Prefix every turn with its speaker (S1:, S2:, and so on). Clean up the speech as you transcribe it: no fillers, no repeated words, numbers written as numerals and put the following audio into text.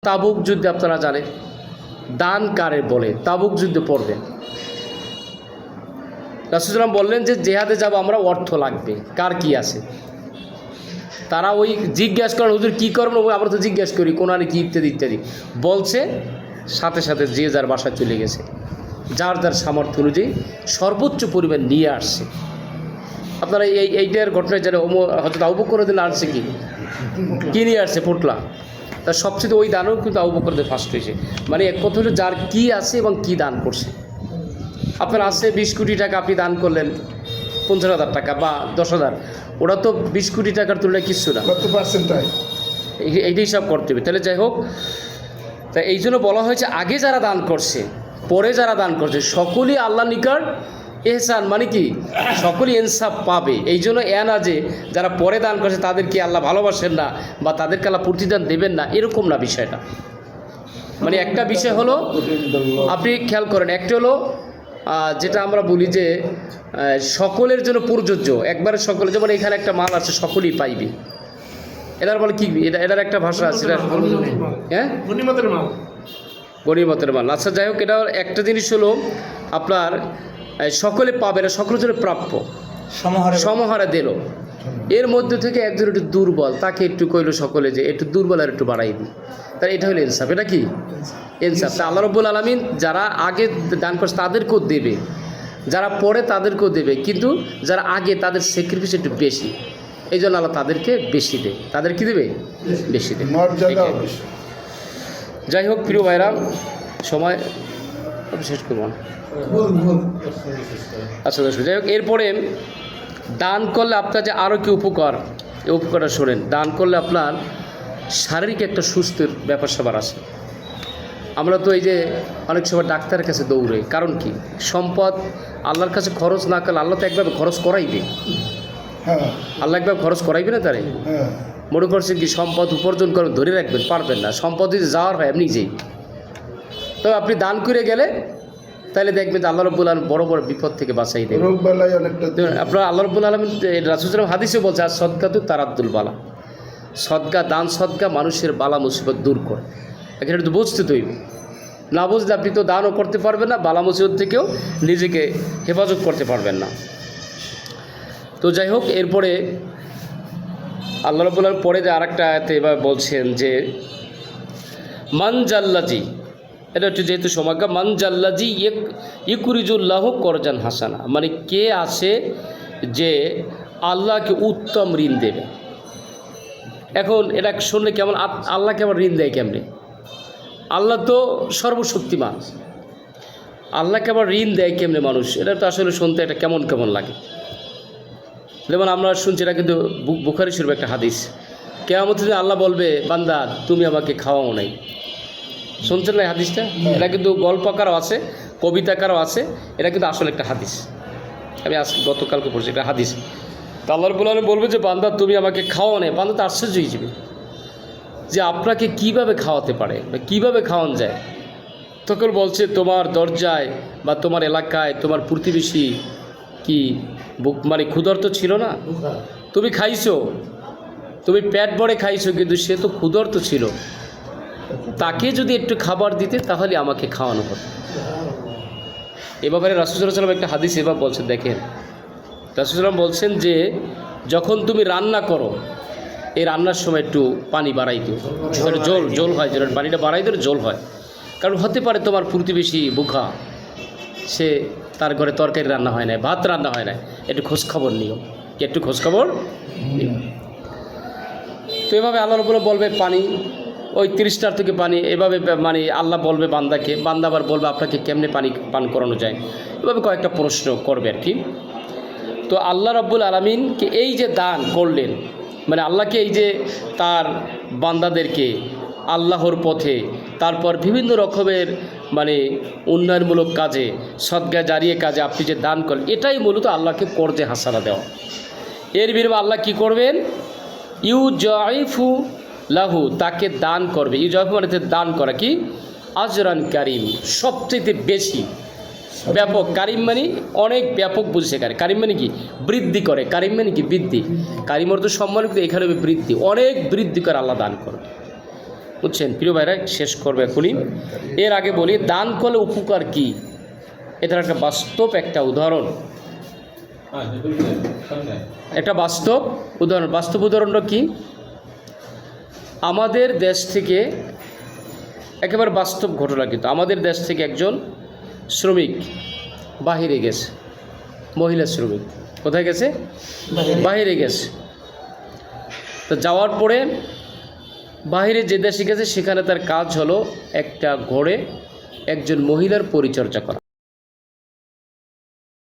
S1: তাবুক যুদ্ধে আপনারা জানেন দান কারে বলে, তাবুক যুদ্ধে পড়বেন। রাসূল বললেন যে জেহাদে যাব আমরা, অর্থ লাগবে, কার কি আছে। তারা ওই জিজ্ঞাসা করেন হুজুর কী করবেন, আমরা তো জিজ্ঞাসা করি কোরআনে কি ইত্যাদি ইত্যাদি বলছে। সাথে সাথে যে যার বাসায় চলে গেছে, যার যার সামর্থ্য অনুযায়ী সর্বোচ্চ পরিমাণ নিয়ে আসছে। আপনারা এইটার ঘটনায় জানে হয়তো আবু বকর রাদিয়াল্লাহু আনহু আসছে কি নিয়ে আসছে, পোটলা। তার সবচেয়ে ওই দানও কিন্তু আবু বকর ফার্স্ট হয়েছে। মানে এক কথা হলো যার কি আছে এবং কি দান করছে। আপনার আছে 20 কোটি টাকা, আপনি দান করলেন 50,000 টাকা বা 10,000, ওরা তো 20 কোটি টাকার তুলনায় কিচ্ছু না,
S2: কত পার্সেন্ট
S1: এইটাই সব করতে হবে। তাহলে যাই হোক, তা এই জন্য বলা হয়েছে আগে যারা দান করছে পরে যারা দান করছে সকলেই আল্লাহ নিকট এহসান, মানে কি সকলেই ইনসাফ পাবে। এই জন্য না যে যারা পরে দান করছে তাদেরকে আল্লাহ ভালোবাসেন না বা তাদেরকে আল্লাহ প্রতিদান দেবেন না, এরকম না বিষয়টা। মানে একটা বিষয় হলো, আপনি খেয়াল করেন, একটা হলো যেটা আমরা বলি যে সকলের জন্য প্রযোজ্য, একবারে সকলে, যেমন এখানে একটা মাল আছে সকলেই পাইবে, এটার বলে কি, এটার একটা ভাষা আছে, হ্যাঁ
S2: গনিমতের মাল,
S1: গনিমতের মাল। আচ্ছা যাই হোক, এটা একটা জিনিস হলো আপনার সকলে পাবে না, সকলের জন্য প্রাপ্য, সমাহারে দিল। এর মধ্যে থেকে একজন একটু দুর্বল, তাকে একটু কইল সকলে যে একটু দুর্বল আর একটু বাড়াই দিই, তাই এটা হলো ইনসাফ। এটা কি ইনসাফ। তা আল্লাহ রাব্বুল আলামিন যারা আগে দান করছে তাদেরকেও দেবে, যারা পরে তাদেরকেও দেবে, কিন্তু যারা আগে তাদের স্যাক্রিফাইস একটু বেশি, এই জন্য আল্লাহ তাদেরকে বেশি দেয়। তাদের কি দেবে? বেশি দেবে। যাই হোক প্রিয় ভাইরা, সময় শেষ করবো না। আচ্ছা যাই হোক, এরপরে দান করলে আপনার যে আরও কি উপকার, এই উপকারটা শোনেন। দান করলে আপনার শারীরিক একটা সুস্থের ব্যাপার স্যাপার আছে। আমরা তো এই যে অনেক সময় ডাক্তারের কাছে দৌড়াই, কারণ কি, সম্পদ আল্লাহর কাছে খরচ না করলে আল্লাহ তো একভাবে খরচ করাইবে। আল্লাহ একভাবে খরচ করাইবে না তারে। মনে করছেন কি সম্পদ উপার্জন করে ধরে রাখবেন, পারবেন না। সম্পদ যদি যাওয়ার হয় এমনি যেই, তো আপনি দান করে গেলে তাহলে দেখবেন যে আল্লাহ রাব্বুল আলামিন বড় বড় বিপদ থেকে বাঁচাই দেবেন। আপনার আল্লাহ রাব্বুল আলামিন রাসূল হাদিসে বলছে, আর সদকাতু তারাদ্দুল বালা, সদকা, দান সদকা মানুষের বালা মুসিবত দূর করে। এখানে একটু বুঝতে তৈরি, না বুঝলে আপনি তো দানও করতে পারবেন না, বালা মুসিবত থেকেও নিজেকে হেফাজত করতে পারবেন না। তো যাই হোক, এরপরে আল্লাহ রাব্বুল আলামিন পরে যে আরেকটা আয়াতে এবার বলছেন যে মান জাল্লাজি, এটা হচ্ছে যেহেতু সমাজ্ঞা, মান জাল্লাজি ইকুরিজুল্লাহ করজান হাসানা, মানে কে আছে যে আল্লাহকে উত্তম ঋণ দেবে। এখন এটা শুনলে কেমন, আল্লাহকে আবার ঋণ দেয় কেমনে? আল্লাহ তো সর্বশক্তিমান, আল্লাহকে আবার ঋণ দেয় কেমনে মানুষ? এটা তো আসলে শুনতে এটা কেমন কেমন লাগে। যেমন আমরা শুনছি, এটা কিন্তু বুখারী শরীফের একটা হাদিস, কিয়ামতের দিন আল্লাহ বলবে, বান্দা তুমি আমাকে খাওয়াও নাই। শুনছেন না এই হাদিসটা? এটা কিন্তু গল্প আকারও আছে, কবিতা আকারও আছে, এটা কিন্তু আসলে একটা হাদিস। আমি গতকালকে পড়ছি একটা হাদিস। তা আল্লাহ রাব্বুল আলামিন বলবে যে বান্দা তুমি আমাকে খাওয়াও নাই। বান্দা তো আশ্চর্য হয়ে যাবে যে আপনাকে কিভাবে খাওয়াতে পারে বা কীভাবে খাওয়ানো যায়। তখন বলছে তোমার দরজায় বা তোমার এলাকায় তোমার প্রতিবেশী কি মানে ক্ষুধার্ত ছিল না, তুমি খাইছো, তুমি পেট ভরে খাইছো, কিন্তু সে তো ক্ষুধার্ত ছিল, তাকে যদি একটু খাবার দিতে তাহলে আমাকে খাওয়ানো হতো। এ ব্যাপারে রাসূল সাল্লাল্লাহু আলাইহি ওয়াসাল্লাম একটা হাদিস এবার বলছেন, দেখেন রাসূল সাল্লাল্লাহু আলাইহি ওয়াসাল্লাম বলছেন যে যখন তুমি রান্না করো, এই রান্নার সময় একটু পানি বাড়াই দিও, জল হয়, যেন পানিটা বাড়াই দিলে জল হয়। কারণ হতে পারে তোমার প্রতিবেশী বুখা, সে তার ঘরে তরকারি রান্না হয় না, ভাত রান্না হয় না, একটু খোঁজখবর নিও, একটু খোঁজখবর নিও। তো এভাবে আল্লাহ রাব্বুল বলবে পানি, ওই 30টার থেকে পানি, এভাবে মানে আল্লাহ বলবে বান্দাকে, বান্দা আবার বলবে আপনাকে কেমনে পানি পান করানো যায়, এভাবে কয়েকটা প্রশ্ন করবে আর কি। তো আল্লাহ রাব্বুল আলামিনকে এই যে দান করলেন, মানে আল্লাহকে এই যে তার বান্দাদেরকে আল্লাহর পথে, তারপর বিভিন্ন রকমের মানে উন্নয়নমূলক কাজে, সদকা জারিয়া কাজে আপনি যে দান করেন, এটাই মূলত আল্লাহকে কর্জে হাসানা দেওয়া। এর বিনিময়ে আল্লাহ কী করবেন? ইউজাইফু লাহু, তাকে দান করবে। ইউজাইফু মানে দান করা, কি আজরান কারিম, সবচেয়ে বেশি ব্যাপক। কারিম মানে অনেক ব্যাপক বুঝছে। কারিম মানে কি? বৃদ্ধি করে। কারিম মানে কি? বৃদ্ধি। কারিম অর্থ সম্মান, কিন্তু এখানে বৃদ্ধি, অনেক বৃদ্ধি করে আল্লাহ দান করবে। বুঝছেন প্রিয় ভাইরা, শেষ করবে এখনই। এর আগে বলি দান করলে উপকার কি, এটার একটা বাস্তব একটা উদাহরণ, একটা বাস্তব উদাহরণ। বাস্তব উদাহরণটা কি? আমাদের দেশ থেকে, একেবারে বাস্তব ঘটনা, কিন্তু আমাদের দেশ থেকে একজন শ্রমিক বাহিরে গেছে, মহিলা শ্রমিক কোথায় গেছে? বাহিরে গেছে। তো যাওয়ার পরে বাহিরে যে দেশে গেছে সেখানে তার কাজ হলো একটা ঘরে একজন মহিলার পরিচর্যা করা।